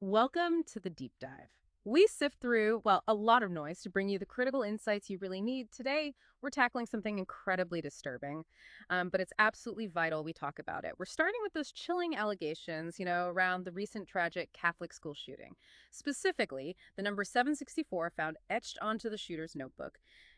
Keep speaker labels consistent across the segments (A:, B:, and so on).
A: Welcome to the deep dive. We sift through, well, a lot of noise to bring you the critical insights you really need. Today, we're tackling something incredibly disturbing, but it's absolutely vital we talk about it. We're starting with those chilling allegations, around the recent tragic Catholic school shooting. Specifically, the number 764 found etched onto the shooter's notebook.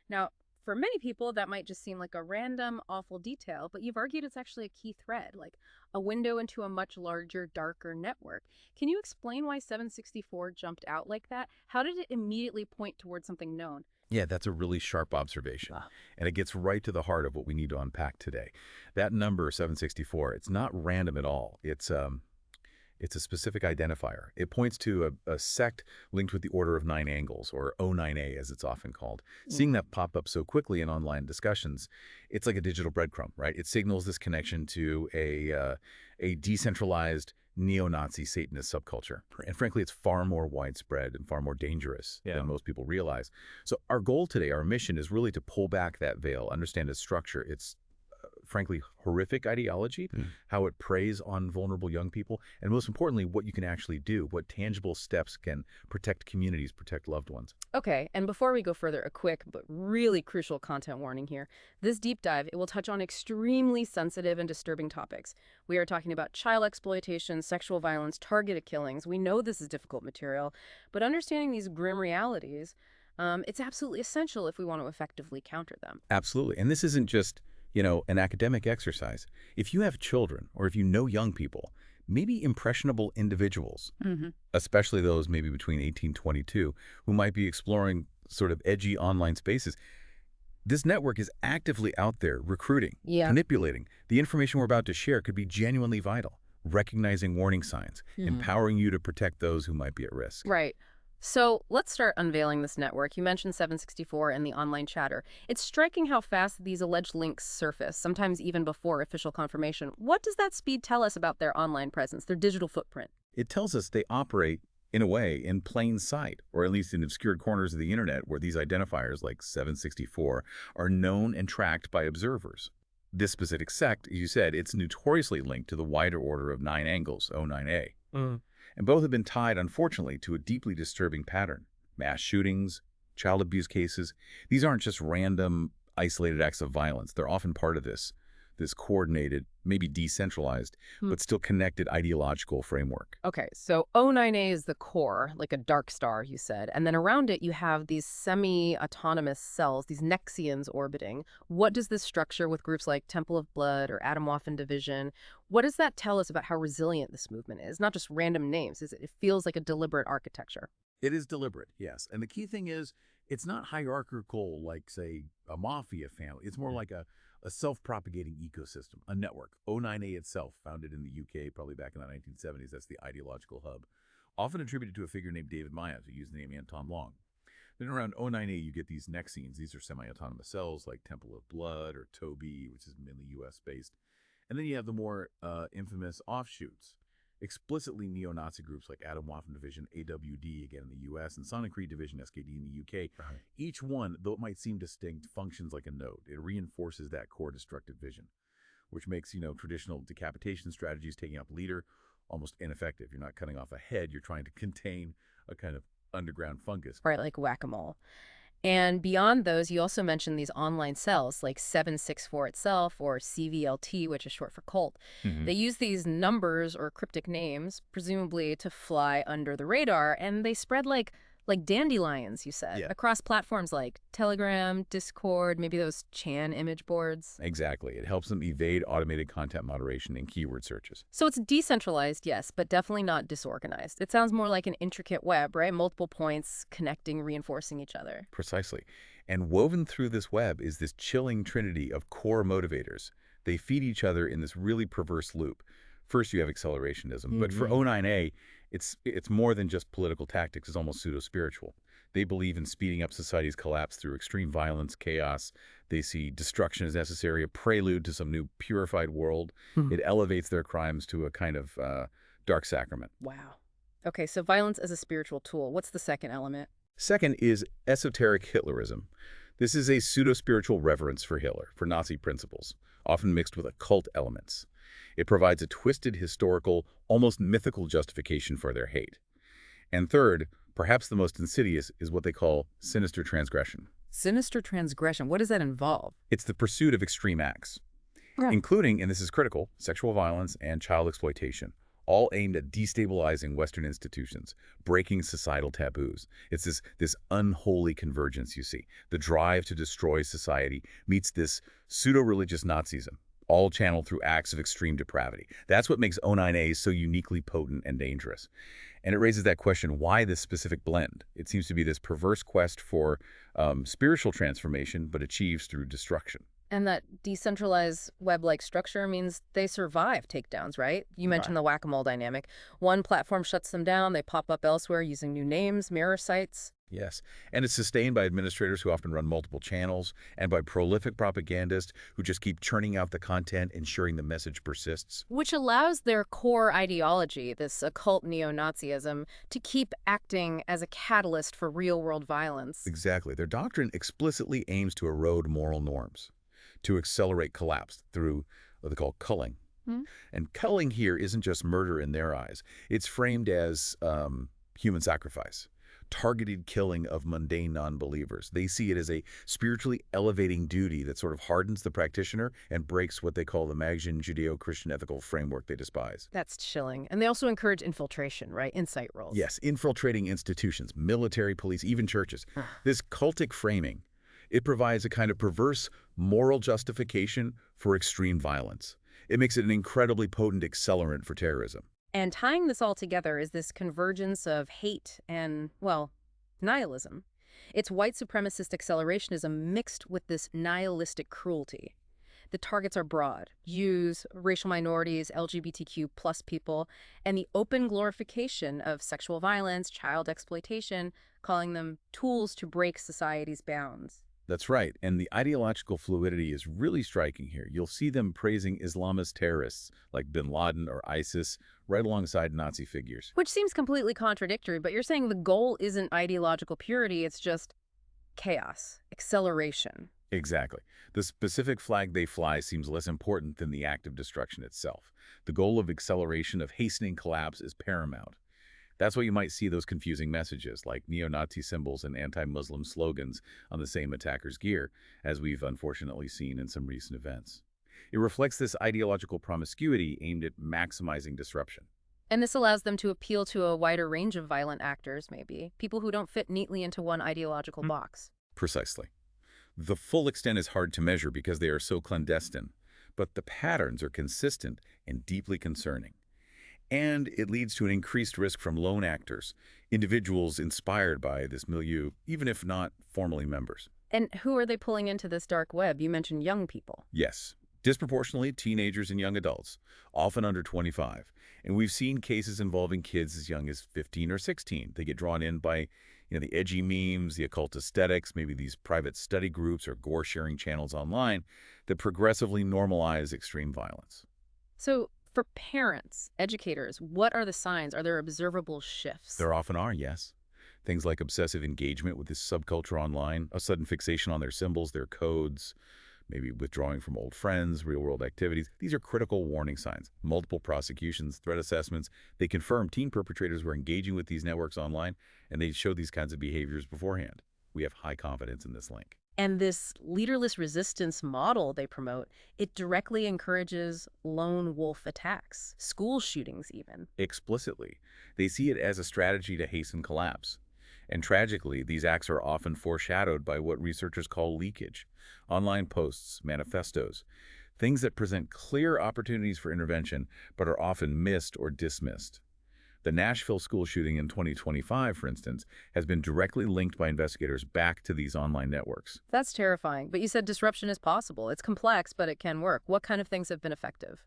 A: Now, for many people, that might just seem like a random, awful detail, but you've argued it's actually a key thread, like a window into a much larger, darker network. Can you explain why 764 jumped out like that? How did it immediately point towards something known?
B: Yeah, that's a really sharp observation.
A: Ah.
B: And it gets right to the heart of what we need to unpack today. That number, 764, it's not random at all. It's a specific identifier. It points to a sect linked with the Order of Nine Angles, or O9A as it's often called. Seeing that pop up so quickly in online discussions, it's like a digital breadcrumb, right? It signals this connection to a decentralized neo-Nazi Satanist subculture. And frankly, it's far more widespread and far more dangerous than most people realize. So our goal today, our mission, is really to pull back that veil, understand its structure, its frankly horrific ideology, how it preys on vulnerable young people, and most importantly, what you can actually do, what tangible steps can protect communities, protect loved ones.
A: Okay, and before we go further, a quick but really crucial content warning here. This deep dive, it will touch on extremely sensitive and disturbing topics. We are talking about child exploitation, sexual violence, targeted killings. We know this is difficult material, but understanding these grim realities, it's absolutely essential if we want to effectively counter them.
B: Absolutely. And this isn't just, an academic exercise. If you have children or if you know young people, maybe impressionable individuals, especially those maybe between 18 and 22, who might be exploring sort of edgy online spaces, this network is actively out there recruiting,
A: Yeah.
B: manipulating. The information we're about to share could be genuinely vital, recognizing warning signs, empowering you to protect those who might be at risk.
A: Right. So let's start unveiling this network. You mentioned 764 and the online chatter. It's striking how fast these alleged links surface, sometimes even before official confirmation. What does that speed tell us about their online presence, their digital footprint?
B: It tells us they operate, in a way, in plain sight, or at least in obscured corners of the internet where these identifiers like 764 are known and tracked by observers. This specific sect, as you said, it's notoriously linked to the wider Order of Nine Angles, O9A. And both have been tied, unfortunately, to a deeply disturbing pattern. Mass shootings, child abuse cases. These aren't just random, isolated acts of violence. They're often part of this coordinated, maybe decentralized, but still connected ideological framework.
A: Okay, so O9A is the core, like a dark star, you said. And then around it, you have these semi-autonomous cells, these Nexians orbiting. What does this structure with groups like Temple of Blood or Atomwaffen Division, what does that tell us about how resilient this movement is? Not just random names. It feels like a deliberate architecture.
B: It is deliberate, yes. And the key thing is, it's not hierarchical like, say, a mafia family. It's more like a self-propagating ecosystem, a network. O9A itself, founded in the UK probably back in the 1970s, that's the ideological hub, often attributed to a figure named David Myers, who used the name Anton Long. Then around O9A, you get these Nexians. These are semi-autonomous cells like Temple of Blood or Toby, which is mainly US-based. And then you have the more infamous offshoots, explicitly neo-Nazi groups like Atomwaffen Division, AWD, again in the U.S., and Sonic Creed Division, SKD, in the U.K.
A: Right.
B: Each one, though it might seem distinct, functions like a node. It reinforces that core destructive vision, which makes, traditional decapitation strategies, taking out the leader, almost ineffective. You're not cutting off a head. You're trying to contain a kind of underground fungus.
A: Right, like whack-a-mole. And beyond those, you also mentioned these online cells like 764 itself or CVLT, which is short for cult. They use these numbers or cryptic names, presumably to fly under the radar, and they spread like dandelions, you said,
B: Yeah.
A: across platforms like Telegram, Discord, maybe those Chan image boards.
B: Exactly. It helps them evade automated content moderation and keyword searches.
A: So it's decentralized, yes, but definitely not disorganized. It sounds more like an intricate web, right? Multiple points connecting, reinforcing each other.
B: Precisely. And woven through this web is this chilling trinity of core motivators. They feed each other in this really perverse loop. First, you have accelerationism, but for O9A, it's more than just political tactics. It's almost pseudo-spiritual. They believe in speeding up society's collapse through extreme violence, chaos. They see destruction as necessary, a prelude to some new purified world. It elevates their crimes to a kind of dark sacrament.
A: Wow. Okay, so violence as a spiritual tool. What's the second element?
B: Second is esoteric Hitlerism. This is a pseudo-spiritual reverence for Hitler, for Nazi principles, often mixed with occult elements. It provides a twisted, historical, almost mythical justification for their hate. And third, perhaps the most insidious, is what they call sinister transgression.
A: Sinister transgression. What does that involve?
B: It's the pursuit of extreme acts,
A: Yeah.
B: including, and this is critical, sexual violence and child exploitation, all aimed at destabilizing Western institutions, breaking societal taboos. It's this unholy convergence you see. The drive to destroy society meets this pseudo-religious Nazism, all channeled through acts of extreme depravity. That's what makes O9A so uniquely potent and dangerous. And it raises that question, why this specific blend? It seems to be this perverse quest for spiritual transformation, but achieves through destruction.
A: And that decentralized web-like structure means they survive takedowns, right? You
B: Right.
A: mentioned the whack-a-mole dynamic. One platform shuts them down, they pop up elsewhere using new names, mirror sites.
B: Yes, and it's sustained by administrators who often run multiple channels and by prolific propagandists who just keep churning out the content, ensuring the message persists.
A: Which allows their core ideology, this occult neo-Nazism, to keep acting as a catalyst for real-world violence.
B: Exactly. Their doctrine explicitly aims to erode moral norms, to accelerate collapse through what they call culling.
A: Hmm?
B: And culling here isn't just murder in their eyes. It's framed as human sacrifice, targeted killing of mundane non-believers. They see it as a spiritually elevating duty that sort of hardens the practitioner and breaks what they call the Magian Judeo-Christian ethical framework they despise.
A: That's chilling. And they also encourage infiltration, right? Insight roles.
B: Yes, infiltrating institutions, military, police, even churches. This cultic framing, it provides a kind of perverse moral justification for extreme violence. It makes it an incredibly potent accelerant for terrorism.
A: And tying this all together is this convergence of hate and, well, nihilism. It's white supremacist accelerationism mixed with this nihilistic cruelty. The targets are broad: Jews, racial minorities, LGBTQ plus people, and the open glorification of sexual violence, child exploitation, calling them tools to break society's bounds.
B: That's right, and the ideological fluidity is really striking here. You'll see them praising Islamist terrorists like bin Laden or ISIS right alongside Nazi figures.
A: Which seems completely contradictory, but you're saying the goal isn't ideological purity, it's just chaos, acceleration.
B: Exactly. The specific flag they fly seems less important than the act of destruction itself. The goal of acceleration, of hastening collapse, is paramount. That's why you might see those confusing messages like neo-Nazi symbols and anti-Muslim slogans on the same attacker's gear, as we've unfortunately seen in some recent events. It reflects this ideological promiscuity aimed at maximizing disruption.
A: And this allows them to appeal to a wider range of violent actors, maybe, people who don't fit neatly into one ideological box.
B: Precisely. The full extent is hard to measure because they are so clandestine, but the patterns are consistent and deeply concerning. And it leads to an increased risk from lone actors, individuals inspired by this milieu, even if not formally members.
A: And who are they pulling into this dark web? You mentioned young people.
B: Yes, disproportionately teenagers and young adults, often under 25. And we've seen cases involving kids as young as 15 or 16. They get drawn in by the edgy memes, the occult aesthetics, maybe these private study groups or gore-sharing channels online that progressively normalize extreme violence.
A: So, for parents, educators, what are the signs? Are there observable shifts?
B: There often are, yes. Things like obsessive engagement with this subculture online, a sudden fixation on their symbols, their codes, maybe withdrawing from old friends, real-world activities. These are critical warning signs. Multiple prosecutions, threat assessments, they confirm teen perpetrators were engaging with these networks online, and they show these kinds of behaviors beforehand. We have high confidence in this link.
A: And this leaderless resistance model they promote, it directly encourages lone wolf attacks, school shootings even.
B: Explicitly, they see it as a strategy to hasten collapse. And tragically, these acts are often foreshadowed by what researchers call leakage. Online posts, manifestos, things that present clear opportunities for intervention but are often missed or dismissed. The Nashville school shooting in 2025, for instance, has been directly linked by investigators back to these online networks.
A: That's terrifying. But you said disruption is possible. It's complex, but it can work. What kind of things have been effective?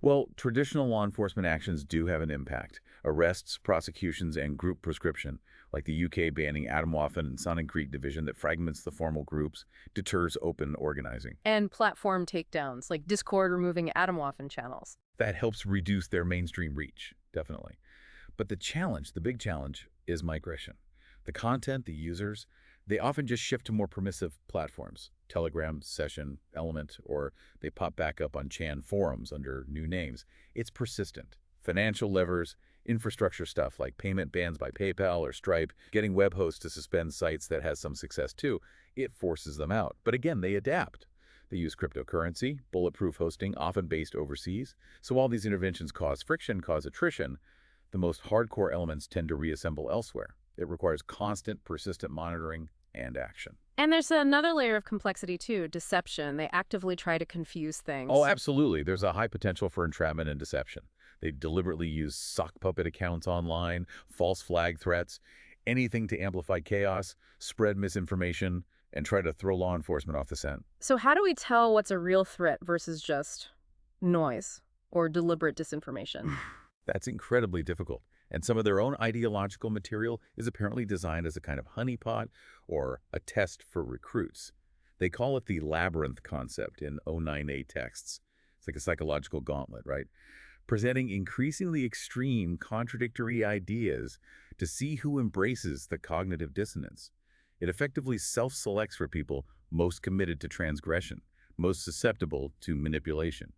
B: Well, traditional law enforcement actions do have an impact. Arrests, prosecutions, and group prescription, like the UK banning Atomwaffen and Sonic Creek division that fragments the formal groups, deters open organizing.
A: And platform takedowns, like Discord removing Atomwaffen channels.
B: That helps reduce their mainstream reach, definitely. But the challenge, the big challenge, is migration. The content, the users, they often just shift to more permissive platforms, Telegram, Session, Element, or they pop back up on Chan forums under new names. It's persistent. Financial levers, Infrastructure stuff like payment bans by PayPal or Stripe, getting web hosts to suspend sites that has some success too, it forces them out. But again, they adapt. They use cryptocurrency, bulletproof hosting, often based overseas. So while these interventions cause friction, cause attrition, the most hardcore elements tend to reassemble elsewhere. It requires constant, persistent monitoring and action.
A: And there's another layer of complexity too, deception. They actively try to confuse
B: Oh,
A: things.
B: absolutely. There's a high potential for entrapment and deception. They deliberately use sock puppet accounts online, false flag threats, anything to amplify chaos, spread misinformation, and try to throw law enforcement off the scent.
A: So how do we tell what's a real threat versus just noise or deliberate disinformation?
B: That's incredibly difficult. And some of their own ideological material is apparently designed as a kind of honeypot or a test for recruits. They call it the labyrinth concept in O9A texts. It's like a psychological gauntlet, right? Presenting increasingly extreme, contradictory ideas to see who embraces the cognitive dissonance. It effectively self-selects for people most committed to transgression, most susceptible to manipulation.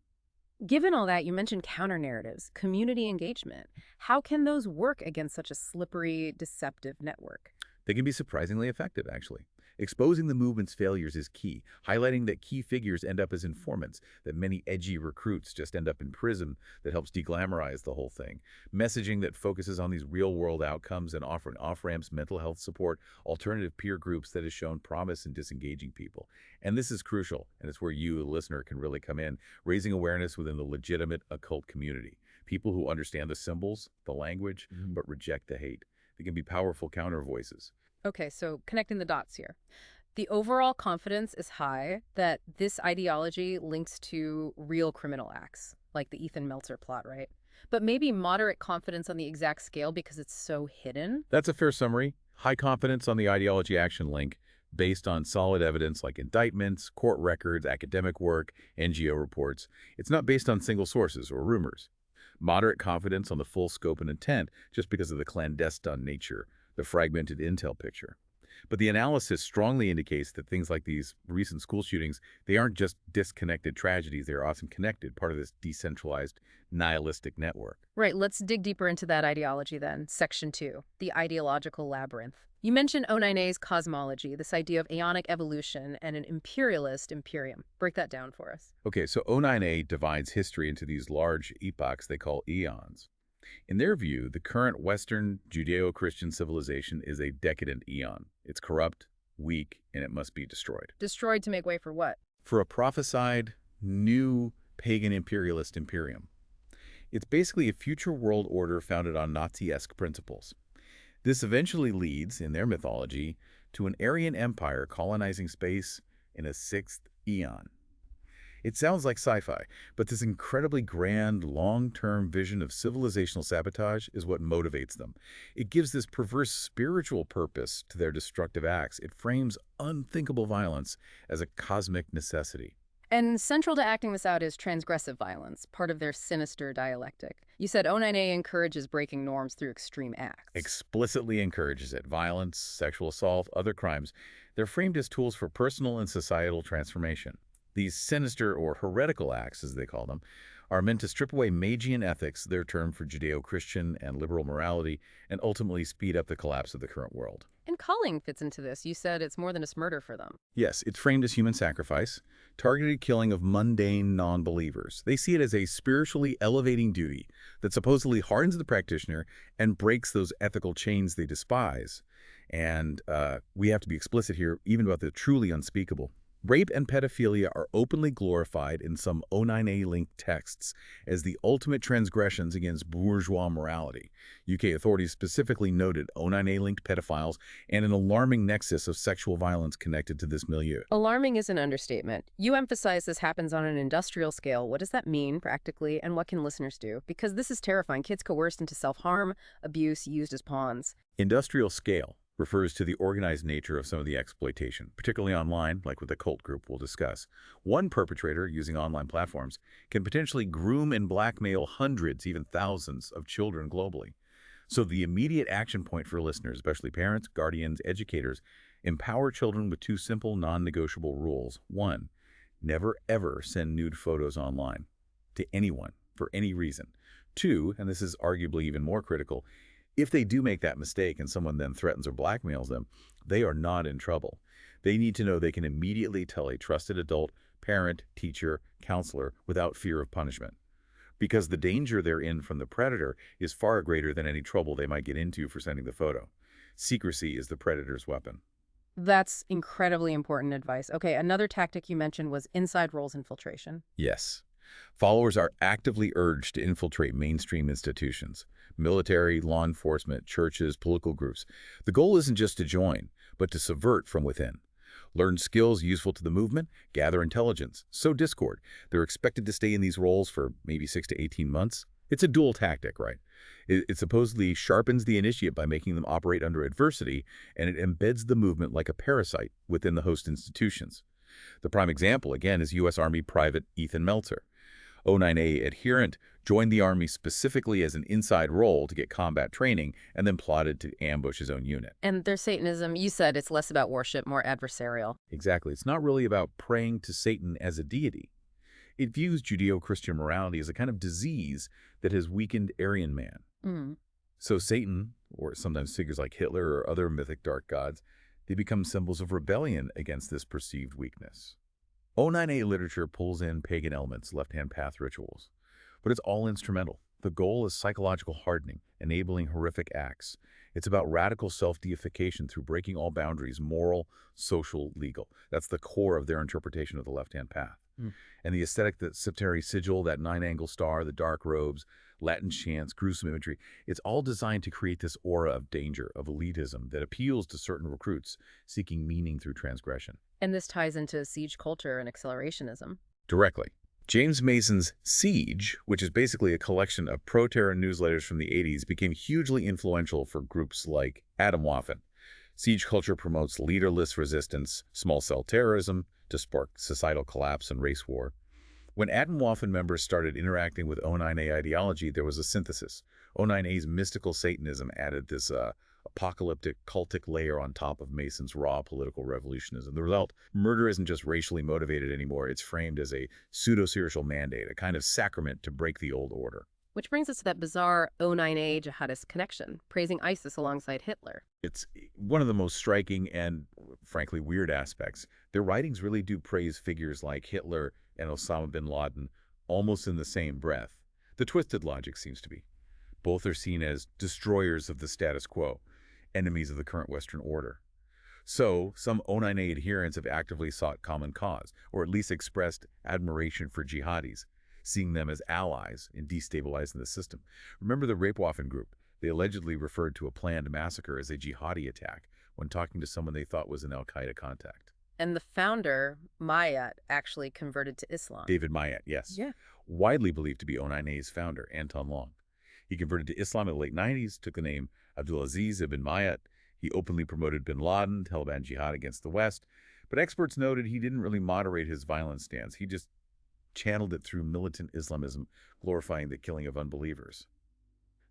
A: Given all that, you mentioned counter-narratives, community engagement. How can those work against such a slippery, deceptive network?
B: They can be surprisingly effective, actually. Exposing the movement's failures is key, highlighting that key figures end up as informants, that many edgy recruits just end up in prison that helps deglamorize the whole thing. Messaging that focuses on these real-world outcomes and offering off-ramps, mental health support, alternative peer groups that has shown promise in disengaging people. And this is crucial, and it's where you, the listener, can really come in, raising awareness within the legitimate occult community. People who understand the symbols, the language, but reject the hate. They can be powerful counter voices.
A: Okay, so connecting the dots here. The overall confidence is high that this ideology links to real criminal acts, like the Ethan Meltzer plot, right? But maybe moderate confidence on the exact scale because it's so hidden?
B: That's a fair summary. High confidence on the ideology action link based on solid evidence like indictments, court records, academic work, NGO reports. It's not based on single sources or rumors. Moderate confidence on the full scope and intent just because of the clandestine nature, the fragmented intel picture. But the analysis strongly indicates that things like these recent school shootings, they aren't just disconnected tragedies, they are often connected, part of this decentralized, nihilistic network.
A: Right, let's dig deeper into that ideology then. Section 2, the ideological labyrinth. You mentioned O9A's cosmology, this idea of aeonic evolution and an imperialist imperium. Break that down for us.
B: Okay, so O9A divides history into these large epochs they call eons. In their view, the current Western Judeo-Christian civilization is a decadent eon. It's corrupt, weak, and it must be destroyed.
A: Destroyed to make way for what?
B: For a prophesied, new pagan imperialist imperium. It's basically a future world order founded on Nazi-esque principles. This eventually leads, in their mythology, to an Aryan empire colonizing space in a sixth eon. It sounds like sci-fi, but this incredibly grand, long-term vision of civilizational sabotage is what motivates them. It gives this perverse spiritual purpose to their destructive acts. It frames unthinkable violence as a cosmic necessity.
A: And central to acting this out is transgressive violence, part of their sinister dialectic. You said O9A encourages breaking norms through extreme acts.
B: Explicitly encourages it. Violence, sexual assault, other crimes. They're framed as tools for personal and societal transformation. These sinister or heretical acts, as they call them, are meant to strip away Magian ethics, their term for Judeo-Christian and liberal morality, and ultimately speed up the collapse of the current world.
A: And culling fits into this. You said it's more than just murder for them.
B: Yes, it's framed as human sacrifice, targeted killing of mundane non-believers. They see it as a spiritually elevating duty that supposedly hardens the practitioner and breaks those ethical chains they despise. And we have to be explicit here, even about the truly unspeakable. Rape and pedophilia are openly glorified in some O9A-linked texts as the ultimate transgressions against bourgeois morality. UK authorities specifically noted O9A-linked pedophiles and an alarming nexus of sexual violence connected to this milieu.
A: Alarming is an understatement. You emphasize this happens on an industrial scale. What does that mean, practically, and what can listeners do? Because this is terrifying. Kids coerced into self-harm, abuse, used as pawns.
B: Industrial scale refers to the organized nature of some of the exploitation, particularly online, like with the cult group we'll discuss. One perpetrator, using online platforms, can potentially groom and blackmail hundreds, even thousands, of children globally. So the immediate action point for listeners, especially parents, guardians, educators, empower children with two simple, non-negotiable rules. 1, never ever send nude photos online to anyone for any reason. Two, and this is arguably even more critical, if they do make that mistake and someone then threatens or blackmails them, they are not in trouble. They need to know they can immediately tell a trusted adult, parent, teacher, counselor without fear of punishment. Because the danger they're in from the predator is far greater than any trouble they might get into for sending the photo. Secrecy is the predator's weapon.
A: That's incredibly important advice. Okay, another tactic you mentioned was inside roles infiltration.
B: Yes. Followers are actively urged to infiltrate mainstream institutions, military, law enforcement, churches, political groups. The goal isn't just to join, but to subvert from within. Learn skills useful to the movement, gather intelligence, sow discord. They're expected to stay in these roles for maybe 6 to 18 months. It's a dual tactic, right? It supposedly sharpens the initiate by making them operate under adversity, and it embeds the movement like a parasite within the host institutions. The prime example, again, is U.S. Army Private Ethan Meltzer. 09A adherent joined the Army specifically as an inside role to get combat training and then plotted to ambush his own unit.
A: And their Satanism, you said it's less about worship, more adversarial.
B: Exactly. It's not really about praying to Satan as a deity. It views Judeo-Christian morality as a kind of disease that has weakened Aryan man.
A: Mm.
B: So Satan, or sometimes figures like Hitler or other mythic dark gods, they become symbols of rebellion against this perceived weakness. 09A literature pulls in pagan elements, left-hand path rituals, but it's all instrumental. The goal is psychological hardening, enabling horrific acts. It's about radical self-deification through breaking all boundaries, moral, social, legal. That's the core of their interpretation of the left-hand path.
A: Mm.
B: And the aesthetic, the septary sigil, that nine-angle star, the dark robes, Latin chants, gruesome imagery, it's all designed to create this aura of danger, of elitism, that appeals to certain recruits seeking meaning through transgression.
A: And this ties into siege culture and accelerationism.
B: Directly. James Mason's Siege, which is basically a collection of pro-terror newsletters from the 80s, became hugely influential for groups like Atomwaffen. Siege culture promotes leaderless resistance, small-cell terrorism, to spark societal collapse and race war. When Atomwaffen members started interacting with 09A ideology, there was a synthesis. 09A's mystical Satanism added this apocalyptic, cultic layer on top of Mason's raw political revolutionism. The result, murder isn't just racially motivated anymore. It's framed as a pseudo-spiritual mandate, a kind of sacrament to break the old order.
A: Which brings us to that bizarre 09A jihadist connection, praising ISIS alongside Hitler.
B: It's one of the most striking and, frankly, weird aspects. Their writings really do praise figures like Hitler and Osama bin Laden almost in the same breath. The twisted logic seems to be. Both are seen as destroyers of the status quo, enemies of the current Western order. So, some 09A adherents have actively sought common cause, or at least expressed admiration for jihadis, seeing them as allies in destabilizing the system. Remember the Rapewaffen group? They allegedly referred to a planned massacre as a jihadi attack when talking to someone they thought was an al-Qaeda contact.
A: And the founder, Mayat, actually converted to Islam.
B: David Mayat, yes.
A: Yeah.
B: Widely believed to be 09A's founder, Anton Long. He converted to Islam in the late 90s, took the name Abdulaziz ibn Mayat. He openly promoted bin Laden, Taliban jihad against the West. But experts noted he didn't really moderate his violent stance. He just channeled it through militant Islamism, glorifying the killing of unbelievers.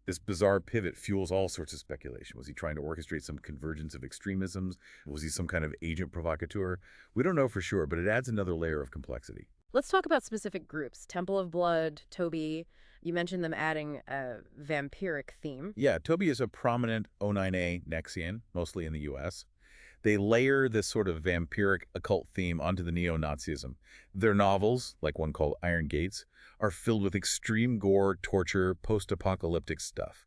B: This bizarre pivot fuels all sorts of speculation. Was he trying to orchestrate some convergence of extremisms? Was he some kind of agent provocateur? We don't know for sure, but it adds another layer of complexity.
A: Let's talk about specific groups. Temple of Blood, Toby. You mentioned them adding a vampiric theme.
B: Yeah, Toby is a prominent 09A Nexian, mostly in the U.S. They layer this sort of vampiric occult theme onto the neo-Nazism. Their novels, like one called Iron Gates, are filled with extreme gore, torture, post-apocalyptic stuff.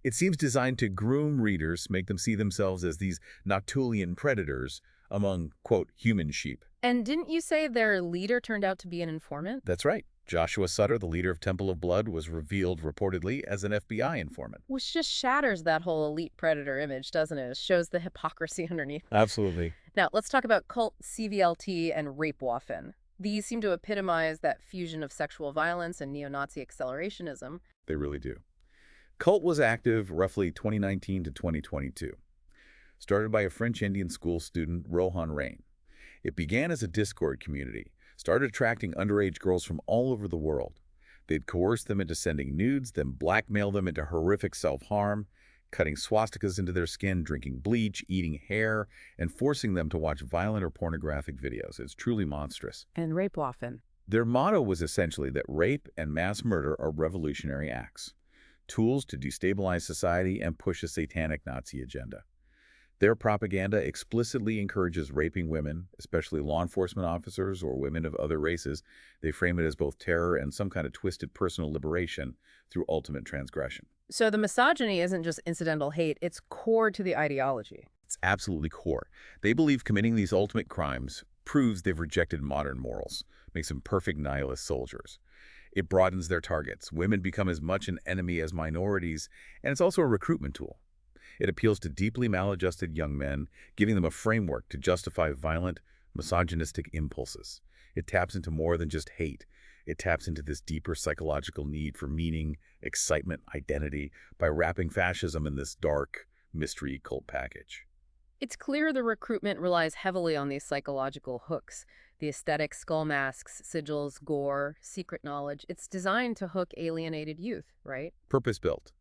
B: It seems designed to groom readers, make them see themselves as these Nautulian predators among, quote, human sheep.
A: And didn't you say their leader turned out to be an informant?
B: That's right. Joshua Sutter, the leader of Temple of Blood, was revealed reportedly as an FBI informant.
A: Which just shatters that whole elite predator image, doesn't it? It shows the hypocrisy underneath.
B: Absolutely.
A: Now, let's talk about cult, CVLT, and Rapewaffen. These seem to epitomize that fusion of sexual violence and neo-Nazi accelerationism.
B: They really do. Cult was active roughly 2019 to 2022. Started by a French Indian school student, Rohan Rain. It began as a Discord community, started attracting underage girls from all over the world. They'd coerce them into sending nudes, then blackmail them into horrific self-harm, cutting swastikas into their skin, drinking bleach, eating hair, and forcing them to watch violent or pornographic videos. It's truly monstrous.
A: And Rapewaffen.
B: Their motto was essentially that rape and mass murder are revolutionary acts, tools to destabilize society and push a satanic Nazi agenda. Their propaganda explicitly encourages raping women, especially law enforcement officers or women of other races. They frame it as both terror and some kind of twisted personal liberation through ultimate transgression.
A: So the misogyny isn't just incidental hate, it's core to the ideology.
B: It's absolutely core. They believe committing these ultimate crimes proves they've rejected modern morals, makes them perfect nihilist soldiers. It broadens their targets. Women become as much an enemy as minorities, and it's also a recruitment tool. It appeals to deeply maladjusted young men, giving them a framework to justify violent, misogynistic impulses. It taps into more than just hate. It taps into this deeper psychological need for meaning, excitement, identity, by wrapping fascism in this dark, mystery cult package.
A: It's clear the recruitment relies heavily on these psychological hooks. The aesthetic, skull masks, sigils, gore, secret knowledge. It's designed to hook alienated youth, right?
B: Purpose-built.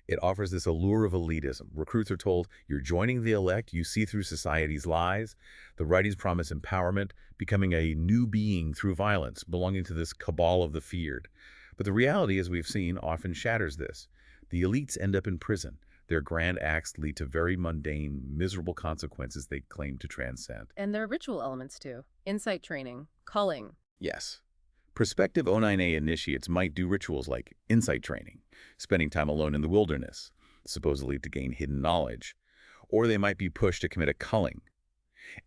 B: It offers this allure of elitism. Recruits are told, you're joining the elect, you see through society's lies. The writings promise empowerment, becoming a new being through violence, belonging to this cabal of the feared. But the reality, as we've seen, often shatters this. The elites end up in prison. Their grand acts lead to very mundane, miserable consequences they claim to transcend.
A: And there are ritual elements too. Insight training, culling.
B: Yes. Prospective O9A initiates might do rituals like insight training, spending time alone in the wilderness, supposedly to gain hidden knowledge, or they might be pushed to commit a culling.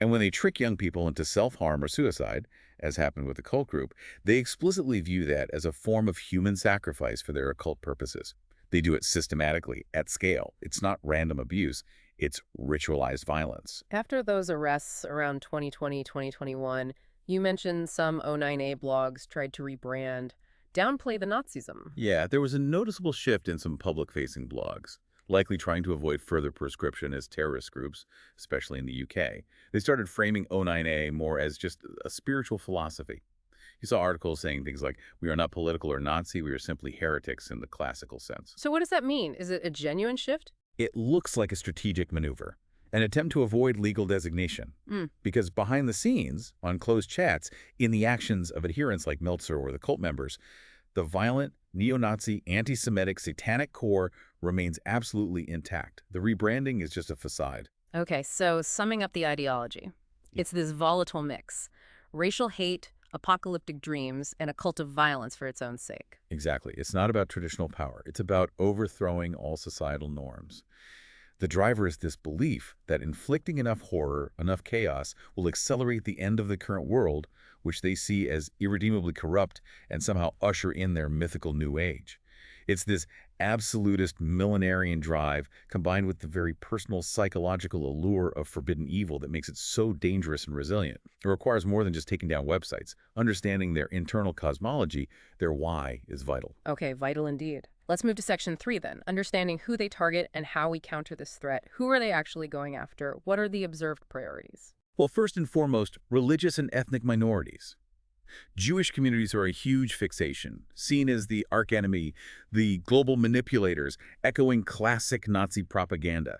B: And when they trick young people into self-harm or suicide, as happened with the cult group, they explicitly view that as a form of human sacrifice for their occult purposes. They do it systematically, at scale. It's not random abuse, it's ritualized violence.
A: After those arrests around 2020, 2021, you mentioned some O9A blogs tried to rebrand, downplay the Nazism.
B: Yeah, there was a noticeable shift in some public-facing blogs, likely trying to avoid further prescription as terrorist groups, especially in the UK. They started framing O9A more as just a spiritual philosophy. You saw articles saying things like, we are not political or Nazi, we are simply heretics in the classical sense.
A: So what does that mean? Is it a genuine shift?
B: It looks like a strategic maneuver, an attempt to avoid legal designation. Because behind the scenes, on closed chats, in the actions of adherents like Meltzer or the cult members, the violent, neo-Nazi, anti-Semitic, satanic core remains absolutely intact. The rebranding is just a facade.
A: Okay, so summing up the ideology, it's this volatile mix. Racial hate, apocalyptic dreams, and a cult of violence for its own sake.
B: Exactly. It's not about traditional power. It's about overthrowing all societal norms. The driver is this belief that inflicting enough horror, enough chaos, will accelerate the end of the current world, which they see as irredeemably corrupt, and somehow usher in their mythical new age. It's this absolutist millenarian drive combined with the very personal psychological allure of forbidden evil that makes it so dangerous and resilient. It requires more than just taking down websites. Understanding their internal cosmology, their why, is vital.
A: Okay, vital indeed. Let's move to section 3 then, understanding who they target and how we counter this threat. Who are they actually going after? What are the observed priorities?
B: Well, first and foremost, religious and ethnic minorities. Jewish communities are a huge fixation, seen as the archenemy, the global manipulators, echoing classic Nazi propaganda.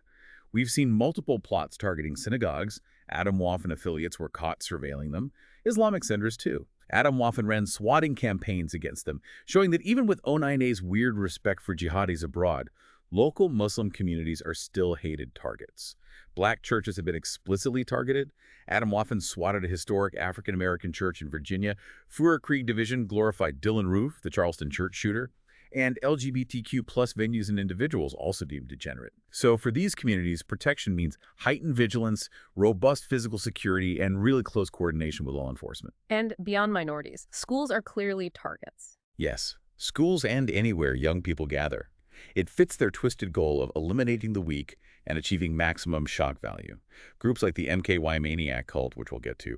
B: We've seen multiple plots targeting synagogues. Adam Waffen affiliates were caught surveilling them. Islamic centers, too. Adam Waffen ran swatting campaigns against them, showing that even with O9A's weird respect for jihadis abroad, local Muslim communities are still hated targets. Black churches have been explicitly targeted. Adam Waffen swatted a historic African-American church in Virginia. Feuer Krieg Division glorified Dylan Roof, the Charleston church shooter. And LGBTQ plus venues and individuals also deemed degenerate. So for these communities, protection means heightened vigilance, robust physical security, and really close coordination with law enforcement.
A: And beyond minorities, schools are clearly targets.
B: Yes, schools and anywhere young people gather. It fits their twisted goal of eliminating the weak and achieving maximum shock value. Groups like the MKY Maniac cult, which we'll get to,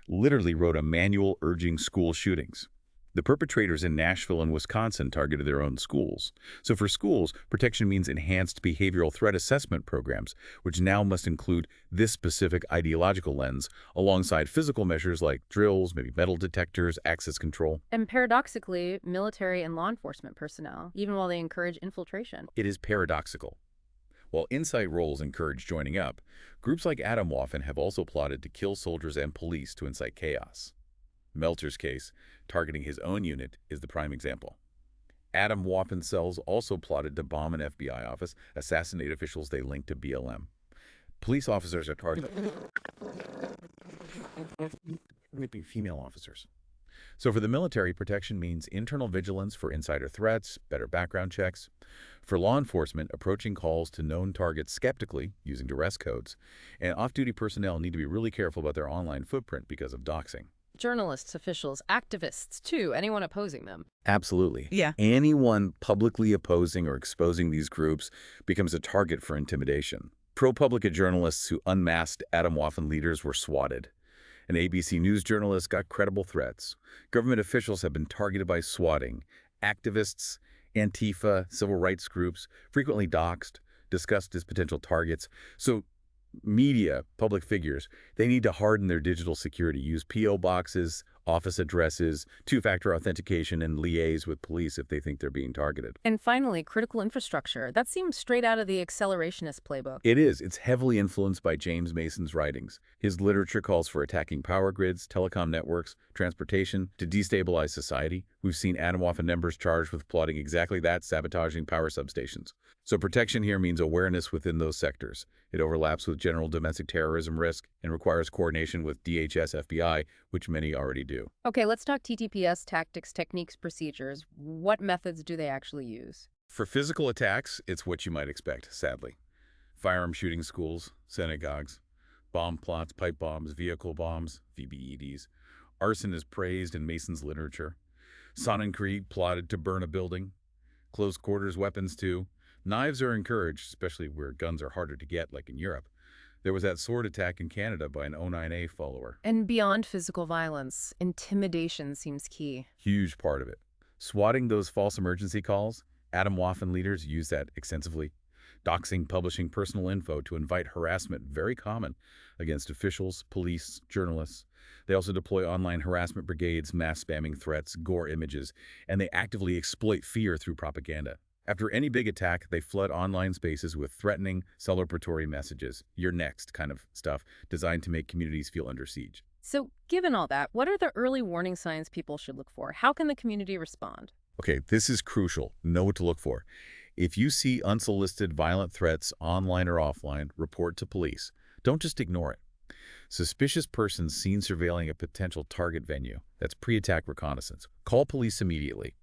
B: literally wrote a manual urging school shootings. The perpetrators in Nashville and Wisconsin targeted their own schools. So for schools, protection means enhanced behavioral threat assessment programs, which now must include this specific ideological lens, alongside physical measures like drills, maybe metal detectors, access control.
A: And paradoxically, military and law enforcement personnel, even while they encourage infiltration.
B: It is paradoxical. While insight roles encourage joining up, groups like Adam Waffen have also plotted to kill soldiers and police to incite chaos. Melter's case, targeting his own unit, is the prime example. Adam Waffen cells also plotted to bomb an FBI office, assassinate officials they linked to BLM. Police officers are targeted female officers. So for the military, protection means internal vigilance for insider threats, better background checks. For law enforcement, approaching calls to known targets skeptically, using duress codes. And off-duty personnel need to be really careful about their online footprint because of doxing.
A: Journalists, officials, activists, too, anyone opposing them.
B: Absolutely.
A: Yeah.
B: Anyone publicly opposing or exposing these groups becomes a target for intimidation. ProPublica journalists who unmasked Adam Waffen leaders were swatted. An ABC News journalist got credible threats. Government officials have been targeted by swatting. Activists, Antifa, civil rights groups, frequently doxxed, discussed as potential targets. So media, public figures, they need to harden their digital security, use P.O. boxes, office addresses, two-factor authentication, and liaise with police if they think they're being targeted.
A: And finally, critical infrastructure. That seems straight out of the accelerationist playbook.
B: It is. It's heavily influenced by James Mason's writings. His literature calls for attacking power grids, telecom networks, transportation to destabilize society. We've seen Adam Waffen members charged with plotting exactly that, sabotaging power substations. So protection here means awareness within those sectors. It overlaps with general domestic terrorism risk and requires coordination with DHS, FBI, which many already do.
A: Okay, let's talk TTPS, tactics, techniques, procedures. What methods do they actually use?
B: For physical attacks, it's what you might expect, sadly. Firearm shooting schools, synagogues, bomb plots, pipe bombs, vehicle bombs, VBEDs. Arson is praised in Mason's literature. Sonnenkrieg plotted to burn a building. Close quarters weapons, too. Knives are encouraged, especially where guns are harder to get, like in Europe. There was that sword attack in Canada by an O9A follower.
A: And beyond physical violence, intimidation seems key.
B: Huge part of it. Swatting those false emergency calls, Adam Waffen leaders use that extensively. Doxing, publishing personal info to invite harassment, very common, against officials, police, journalists. They also deploy online harassment brigades, mass spamming threats, gore images, and they actively exploit fear through propaganda. After any big attack, they flood online spaces with threatening, celebratory messages, "You're next" kind of stuff, designed to make communities feel under siege.
A: So, given all that, what are the early warning signs people should look for? How can the community respond?
B: Okay, this is crucial. Know what to look for. If you see unsolicited violent threats online or offline, report to police. Don't just ignore it. Suspicious persons seen surveilling a potential target venue. That's pre-attack reconnaissance. Call police immediately.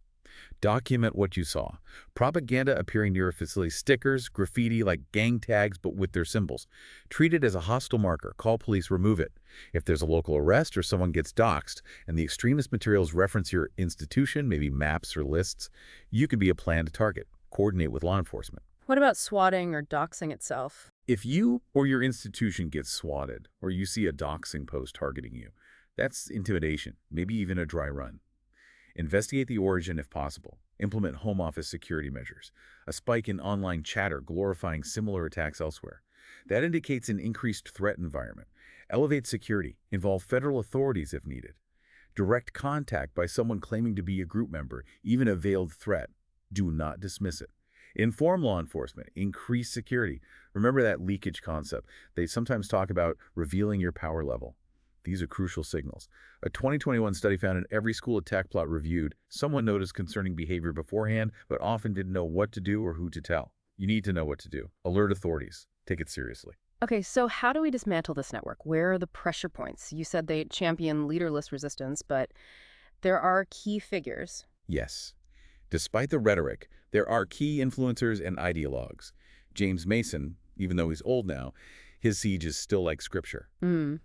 B: Document what you saw. Propaganda appearing near a facility, stickers, graffiti like gang tags but with their symbols. Treat it as a hostile marker. Call police, remove it. If there's a local arrest or someone gets doxxed and the extremist materials reference your institution, maybe maps or lists, you could be a planned target. Coordinate with law enforcement.
A: What about swatting or doxing itself?
B: If you or your institution gets swatted or you see a doxing post targeting you, that's intimidation, maybe even a dry run. Investigate the origin if possible. Implement home office security measures. A spike in online chatter glorifying similar attacks elsewhere. That indicates an increased threat environment. Elevate security. Involve federal authorities if needed. Direct contact by someone claiming to be a group member, even a veiled threat. Do not dismiss it. Inform law enforcement. Increase security. Remember that leakage concept. They sometimes talk about revealing your power level. These are crucial signals. A 2021 study found in every school attack plot reviewed, someone noticed concerning behavior beforehand, but often didn't know what to do or who to tell. You need to know what to do. Alert authorities. Take it seriously.
A: Okay, so how do we dismantle this network? Where are the pressure points? You said they champion leaderless resistance, but there are key figures.
B: Yes. Despite the rhetoric, there are key influencers and ideologues. James Mason, even though he's old now, his siege is still like scripture.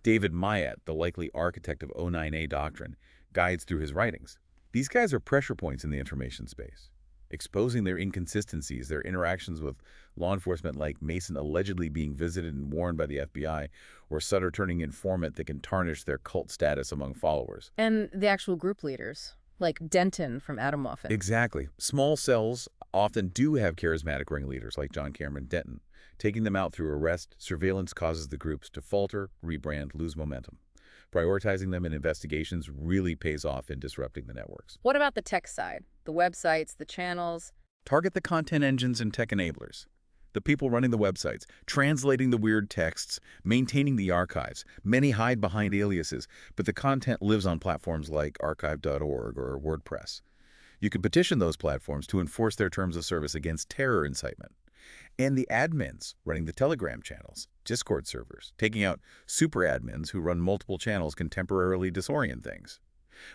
B: David Mamet, the likely architect of O9A doctrine, guides through his writings. These guys are pressure points in the information space, exposing their inconsistencies, their interactions with law enforcement like Mason allegedly being visited and warned by the FBI, or Sutter turning informant that can tarnish their cult status among followers.
A: And the actual group leaders, like Denton from Adam Waffen.
B: Exactly. Small cells often do have charismatic ringleaders like John Cameron Denton. Taking them out through arrest, surveillance causes the groups to falter, rebrand, lose momentum. Prioritizing them in investigations really pays off in disrupting the networks.
A: What about the tech side? The websites, the channels?
B: Target the content engines and tech enablers. The people running the websites, translating the weird texts, maintaining the archives. Many hide behind aliases, but the content lives on platforms like archive.org or WordPress. You can petition those platforms to enforce their terms of service against terror incitement. And the admins running the Telegram channels, Discord servers, taking out super admins who run multiple channels can temporarily disorient things.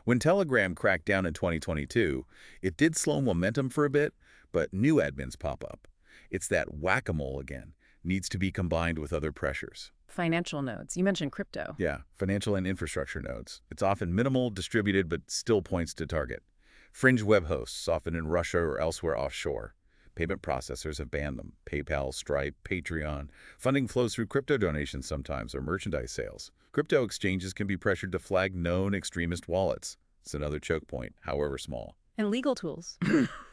B: When Telegram cracked down in 2022, it did slow momentum for a bit, but new admins pop up. It's that whack-a-mole again, needs to be combined with other pressures.
A: Financial nodes. You mentioned crypto.
B: Yeah, financial and infrastructure nodes. It's often minimal, distributed, but still points to target. Fringe web hosts, often in Russia or elsewhere offshore. Payment processors have banned them. PayPal, Stripe, Patreon. Funding flows through crypto donations sometimes or merchandise sales. Crypto exchanges can be pressured to flag known extremist wallets. It's another choke point, however small.
A: And legal tools.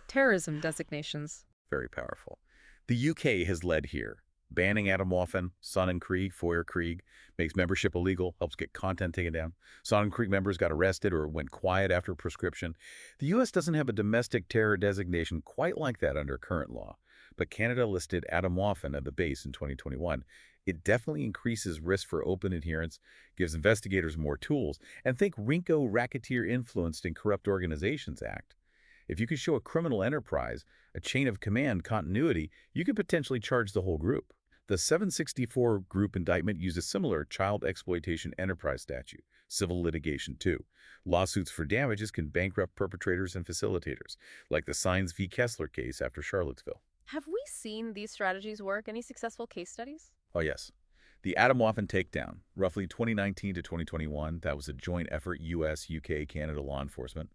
A: Terrorism designations.
B: Very powerful. The UK has led here. Banning Atomwaffen, Sonnenkrieg, Feuerkrieg, makes membership illegal, helps get content taken down. Sonnenkrieg members got arrested or went quiet after prescription. The U.S. doesn't have a domestic terror designation quite like that under current law, but Canada listed Atomwaffen at the base in 2021. It definitely increases risk for open adherence, gives investigators more tools, and think RINCO Racketeer Influenced and Corrupt Organizations Act. If you could show a criminal enterprise, a chain of command continuity, you could potentially charge the whole group. The 764 group indictment used a similar child exploitation enterprise statute, civil litigation too. Lawsuits for damages can bankrupt perpetrators and facilitators, like the Sines v. Kessler case after Charlottesville.
A: Have we seen these strategies work? Any successful case studies?
B: Oh yes. The Atomwaffen takedown, roughly 2019 to 2021, that was a joint effort U.S., UK, Canada law enforcement,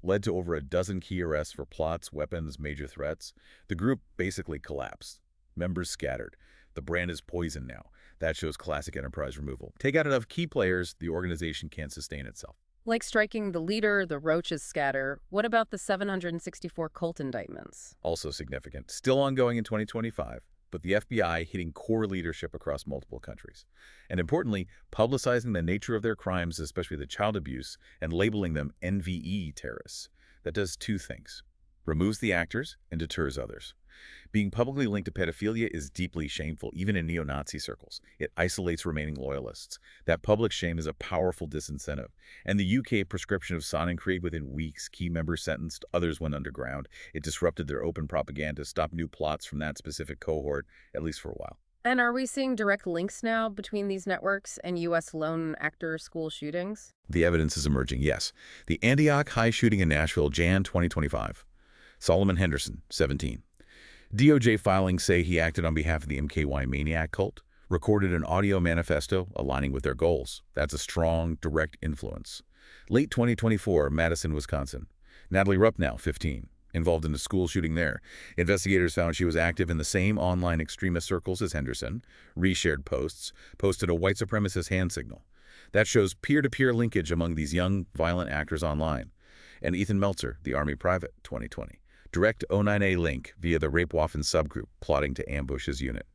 B: led to over a dozen key arrests for plots, weapons, major threats. The group basically collapsed. Members scattered. The brand is poisoned now. That shows classic enterprise removal. Take out enough key players, the organization can't sustain itself.
A: Like striking the leader, the roaches scatter. What about the 764 cult indictments?
B: Also significant. Still ongoing in 2025, but the FBI hitting core leadership across multiple countries. And importantly, publicizing the nature of their crimes, especially the child abuse, and labeling them NVE terrorists. That does two things. Removes the actors and deters others. Being publicly linked to pedophilia is deeply shameful, even in neo-Nazi circles. It isolates remaining loyalists. That public shame is a powerful disincentive. And the UK prescription of Sonnenkrieg within weeks, key members sentenced, others went underground. It disrupted their open propaganda, stopped new plots from that specific cohort, at least for a while.
A: And are we seeing direct links now between these networks and U.S. lone actor school shootings?
B: The evidence is emerging, yes. The Antioch High shooting in Nashville, Jan 2025. Solomon Henderson, 17. DOJ filings say he acted on behalf of the MKY Maniac cult, recorded an audio manifesto aligning with their goals. That's a strong, direct influence. Late 2024, Madison, Wisconsin. Natalie Rupnow, 15, involved in a school shooting there. Investigators found she was active in the same online extremist circles as Henderson, reshared posts, posted a white supremacist hand signal. That shows peer-to-peer linkage among these young, violent actors online. And Ethan Meltzer, the Army private, 2020. Direct 09A link via the Rapewaffen subgroup, plotting to ambush his unit.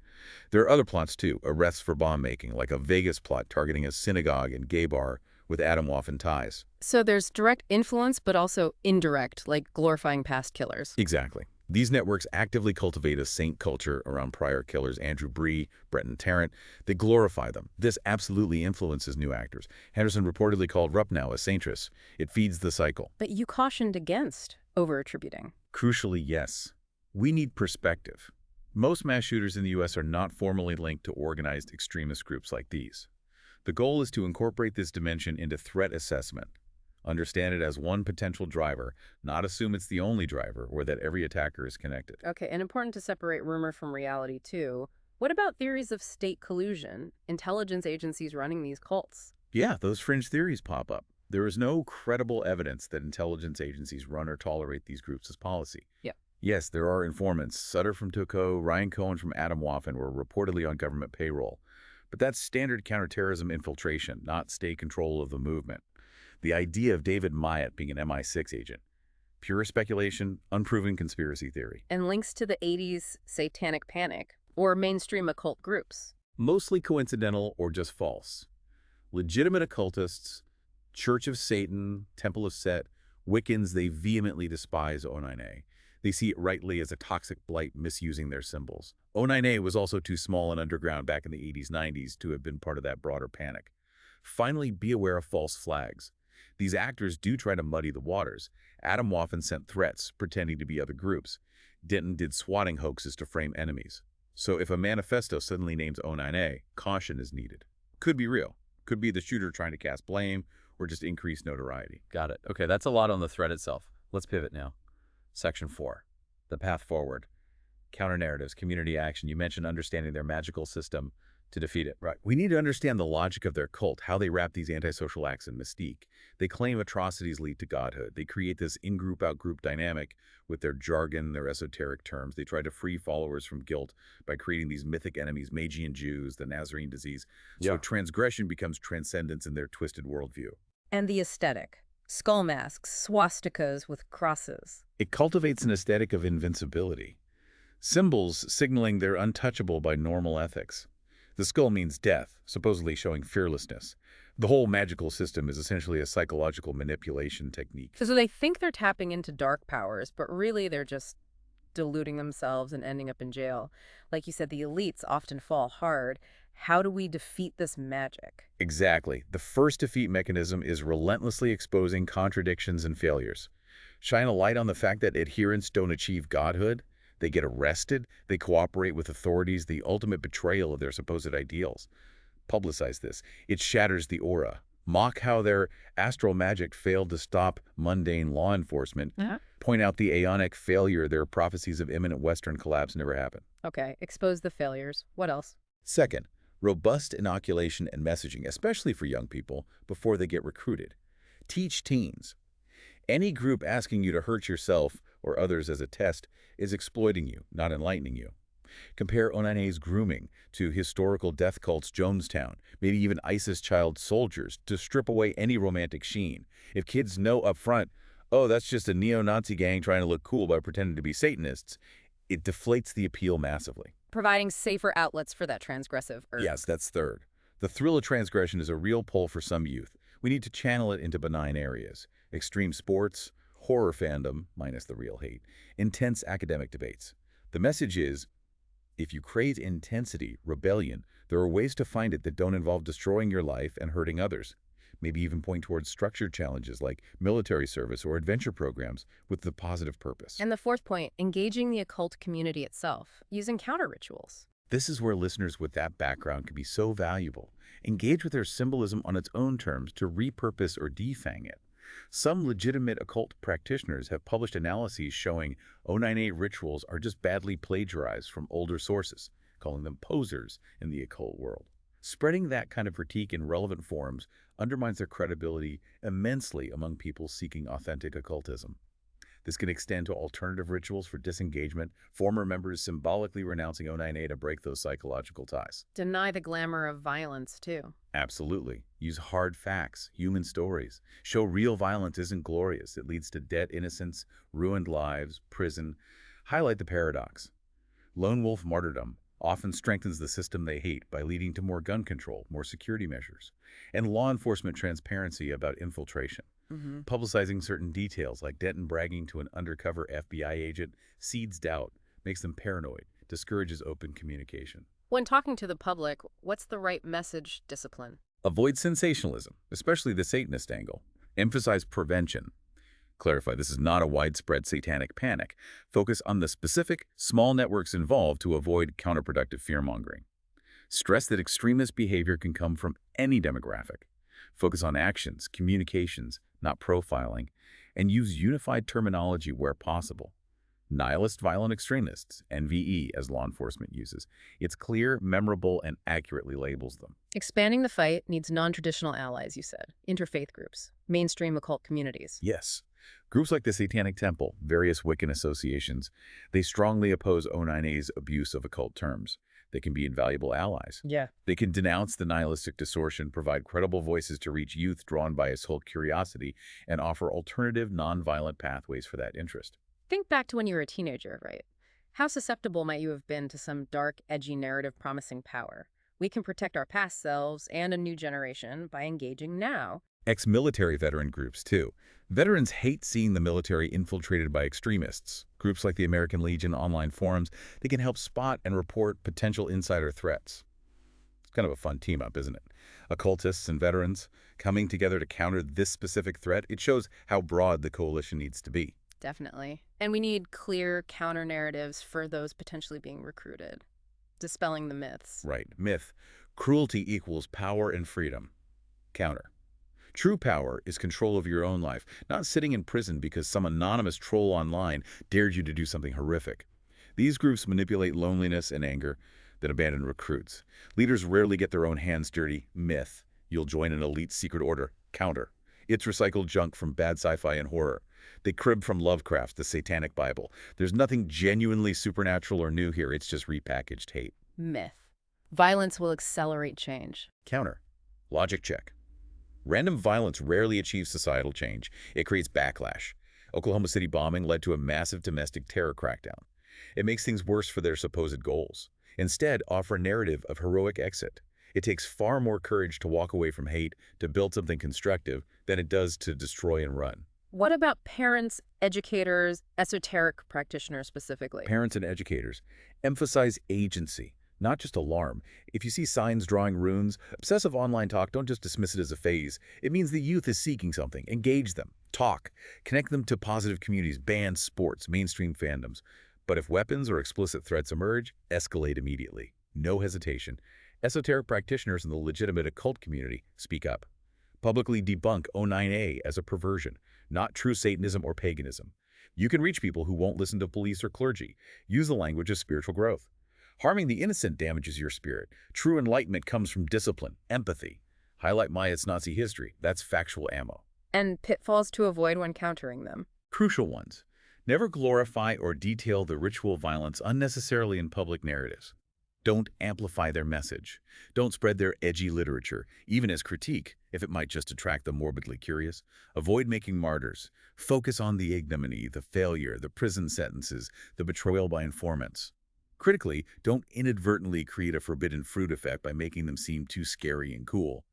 B: There are other plots too, arrests for bomb-making, like a Vegas plot targeting a synagogue and gay bar with Atomwaffen ties.
A: So there's direct influence, but also indirect, like glorifying past killers.
B: Exactly. These networks actively cultivate a saint culture around prior killers, Andrew Bree, Bretton Tarrant. They glorify them. This absolutely influences new actors. Henderson reportedly called Rupnow a saintress. It feeds the cycle.
A: But you cautioned against over-attributing.
B: Crucially, yes. We need perspective. Most mass shooters in the U.S. are not formally linked to organized extremist groups like these. The goal is to incorporate this dimension into threat assessment. Understand it as one potential driver, not assume it's the only driver or that every attacker is connected.
A: Okay, and important to separate rumor from reality, too. What about theories of state collusion, intelligence agencies running these cults?
B: Yeah, those fringe theories pop up. There is no credible evidence that intelligence agencies run or tolerate these groups as policy.
A: Yeah.
B: Yes, there are informants. Sutter from Tuco, Ryan Cohen from Atomwaffen were reportedly on government payroll. But that's standard counterterrorism infiltration, not state control of the movement. The idea of David Myatt being an MI6 agent. Pure speculation, unproven conspiracy theory.
A: And links to the 80s satanic panic, or mainstream occult groups.
B: Mostly coincidental or just false. Legitimate occultists, Church of Satan, Temple of Set, Wiccans, they vehemently despise O9A. They see it rightly as a toxic blight misusing their symbols. O9A was also too small and underground back in the 80s, 90s to have been part of that broader panic. Finally, be aware of false flags. These actors do try to muddy the waters. Adam Waffen sent threats, pretending to be other groups. Denton did swatting hoaxes to frame enemies. So if a manifesto suddenly names O9A, caution is needed. Could be real. Could be the shooter trying to cast blame or just increase notoriety.
C: Got it. Okay, that's a lot on the threat itself. Let's pivot now. Section 4, the path forward. Counter-narratives, community action. You mentioned understanding their magical system to defeat it.
B: Right. We need to understand the logic of their cult, how they wrap these antisocial acts in mystique. They claim atrocities lead to godhood. They create this in-group, out-group dynamic with their jargon, their esoteric terms. They try to free followers from guilt by creating these mythic enemies, Magian Jews, the Nazarene disease. So transgression becomes transcendence in their twisted worldview.
A: And the aesthetic. Skull masks, swastikas with crosses.
B: It cultivates an aesthetic of invincibility. Symbols signaling they're untouchable by normal ethics. The skull means death, supposedly showing fearlessness. The whole magical system is essentially a psychological manipulation technique.
A: So they think they're tapping into dark powers, but really they're just deluding themselves and ending up in jail. Like you said, the elites often fall hard. How do we defeat this magic?
B: Exactly. The first defeat mechanism is relentlessly exposing contradictions and failures. Shine a light on the fact that adherents don't achieve godhood. They get arrested. They cooperate with authorities, the ultimate betrayal of their supposed ideals. Publicize this. It shatters the aura. Mock how their astral magic failed to stop mundane law enforcement. Point out the aeonic failure their prophecies of imminent Western collapse never happened.
A: Okay, expose the failures. What else?
B: Second, robust inoculation and messaging, especially for young people, before they get recruited. Teach teens. Any group asking you to hurt yourself or others as a test is exploiting you, not enlightening you. Compare O9A's grooming to historical death cults Jonestown, maybe even ISIS child soldiers, to strip away any romantic sheen. If kids know up front, oh, that's just a neo-Nazi gang trying to look cool by pretending to be Satanists, it deflates the appeal massively.
A: Providing safer outlets for that transgressive urge.
B: Yes, that's third. The thrill of transgression is a real pull for some youth. We need to channel it into benign areas. Extreme sports, horror fandom, minus the real hate, intense academic debates. The message is, if you crave intensity, rebellion, there are ways to find it that don't involve destroying your life and hurting others. Maybe even point towards structured challenges like military service or adventure programs with the positive purpose.
A: And the fourth point, engaging the occult community itself, using counter rituals.
B: This is where listeners with that background can be so valuable. Engage with their symbolism on its own terms to repurpose or defang it. Some legitimate occult practitioners have published analyses showing O9A rituals are just badly plagiarized from older sources, calling them posers in the occult world. Spreading that kind of critique in relevant forums undermines their credibility immensely among people seeking authentic occultism. This can extend to alternative rituals for disengagement, former members symbolically renouncing O9A to break those psychological ties.
A: Deny the glamour of violence, too.
B: Absolutely. Use hard facts, human stories. Show real violence isn't glorious. It leads to dead innocence, ruined lives, prison. Highlight the paradox. Lone wolf martyrdom often strengthens the system they hate by leading to more gun control, more security measures, and law enforcement transparency about infiltration. Publicizing certain details, like Denton bragging to an undercover FBI agent, seeds doubt, makes them paranoid, discourages open communication.
A: When talking to the public, what's the right message discipline?
B: Avoid sensationalism, especially the Satanist angle. Emphasize prevention. Clarify, this is not a widespread satanic panic. Focus on the specific, small networks involved to avoid counterproductive fear-mongering. Stress that extremist behavior can come from any demographic. Focus on actions, communications, not profiling, and use unified terminology where possible. Nihilist violent extremists, NVE, as law enforcement uses. It's clear, memorable, and accurately labels them.
A: Expanding the fight needs non-traditional allies, you said. Interfaith groups, mainstream occult communities.
B: Yes. Groups like the Satanic Temple, various Wiccan associations, they strongly oppose O9A's abuse of occult terms. They can be invaluable allies.
A: Yeah.
B: They can denounce the nihilistic distortion, provide credible voices to reach youth drawn by occult curiosity, and offer alternative, nonviolent pathways for that interest.
A: Think back to when you were a teenager, right? How susceptible might you have been to some dark, edgy narrative promising power? We can protect our past selves and a new generation by engaging now.
B: Ex-military veteran groups, too. Veterans hate seeing the military infiltrated by extremists. Groups like the American Legion online forums, they can help spot and report potential insider threats. It's kind of a fun team-up, isn't it? Occultists and veterans coming together to counter this specific threat, it shows how broad the coalition needs to be.
A: Definitely. And we need clear counter-narratives for those potentially being recruited, dispelling the myths.
B: Right. Myth. Cruelty equals power and freedom. Counter. True power is control of your own life, not sitting in prison because some anonymous troll online dared you to do something horrific. These groups manipulate loneliness and anger, then abandon recruits. Leaders rarely get their own hands dirty. Myth. You'll join an elite secret order. Counter. It's recycled junk from bad sci-fi and horror. They crib from Lovecraft, the Satanic Bible. There's nothing genuinely supernatural or new here. It's just repackaged hate.
A: Myth. Violence will accelerate change.
B: Counter. Logic check. Random violence rarely achieves societal change. It creates backlash. Oklahoma City bombing led to a massive domestic terror crackdown. It makes things worse for their supposed goals. Instead, offer a narrative of heroic exit. It takes far more courage to walk away from hate to build something constructive than it does to destroy and run.
A: What about parents, educators, esoteric practitioners specifically?
B: Parents and educators emphasize agency, not just alarm. If you see signs drawing runes, obsessive online talk, don't just dismiss it as a phase. It means the youth is seeking something. Engage them. Talk. Connect them to positive communities, bands, sports, mainstream fandoms. But if weapons or explicit threats emerge, escalate immediately. No hesitation. Esoteric practitioners in the legitimate occult community speak up. Publicly debunk O9A as a perversion, not true Satanism or paganism. You can reach people who won't listen to police or clergy. Use the language of spiritual growth. Harming the innocent damages your spirit. True enlightenment comes from discipline, empathy. Highlight Maya's Nazi history. That's factual ammo.
A: And pitfalls to avoid when countering them.
B: Crucial ones. Never glorify or detail the ritual violence unnecessarily in public narratives. Don't amplify their message. Don't spread their edgy literature, even as critique, if it might just attract the morbidly curious. Avoid making martyrs. Focus on the ignominy, the failure, the prison sentences, the betrayal by informants. Critically, don't inadvertently create a forbidden fruit effect by making them seem too scary and cool.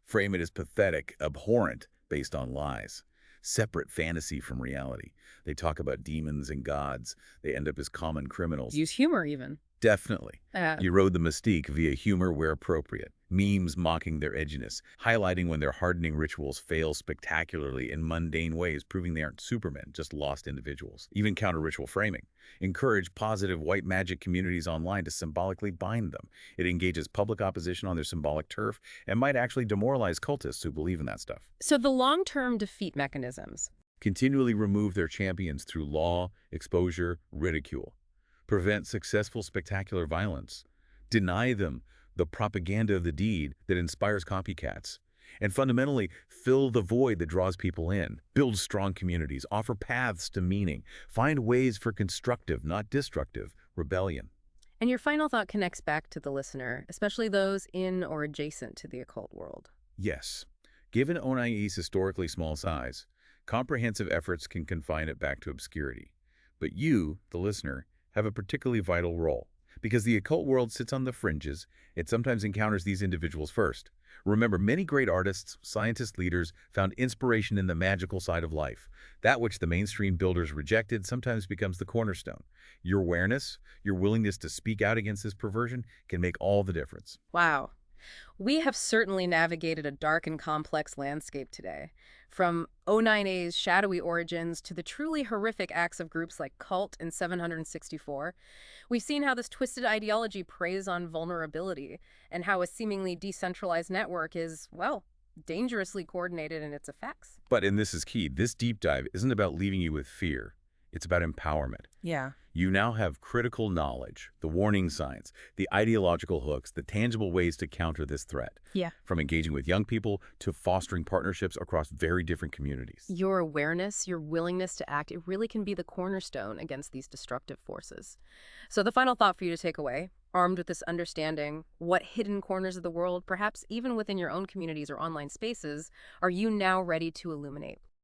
B: Frame it as pathetic, abhorrent, based on lies. Separate fantasy from reality. They talk about demons and gods. They end up as common criminals.
A: Use humor even.
B: Definitely. Erode the mystique via humor where appropriate. Memes mocking their edginess, highlighting when their hardening rituals fail spectacularly in mundane ways, proving they aren't supermen, just lost individuals. Even counter-ritual framing. Encourage positive white magic communities online to symbolically bind them. It engages public opposition on their symbolic turf and might actually demoralize cultists who believe in that stuff.
A: So the long-term defeat mechanisms.
B: Continually remove their champions through law, exposure, ridicule. Prevent successful spectacular violence. Deny them the propaganda of the deed that inspires copycats. And fundamentally, fill the void that draws people in. Build strong communities. Offer paths to meaning. Find ways for constructive, not destructive, rebellion.
A: And your final thought connects back to the listener, especially those in or adjacent to the occult world.
B: Yes. Given ONIE's historically small size, comprehensive efforts can confine it back to obscurity. But you, the listener, have a particularly vital role. Because the occult world sits on the fringes, it sometimes encounters these individuals first. Remember, many great artists, scientists, leaders found inspiration in the magical side of life. That which the mainstream builders rejected sometimes becomes the cornerstone. Your awareness, your willingness to speak out against this perversion can make all the difference.
A: Wow. We have certainly navigated a dark and complex landscape today. From O9A's shadowy origins to the truly horrific acts of groups like Cult and 764, we've seen how this twisted ideology preys on vulnerability and how a seemingly decentralized network is, well, dangerously coordinated in its effects.
B: But, and this is key, this deep dive isn't about leaving you with fear. It's about empowerment.
A: Yeah.
B: You now have critical knowledge, the warning signs, the ideological hooks, the tangible ways to counter this threat.
A: Yeah.
B: From engaging with young people to fostering partnerships across very different communities.
A: Your awareness, your willingness to act, it really can be the cornerstone against these destructive forces. So the final thought for you to take away, armed with this understanding, what hidden corners of the world, perhaps even within your own communities or online spaces, are you now ready to illuminate?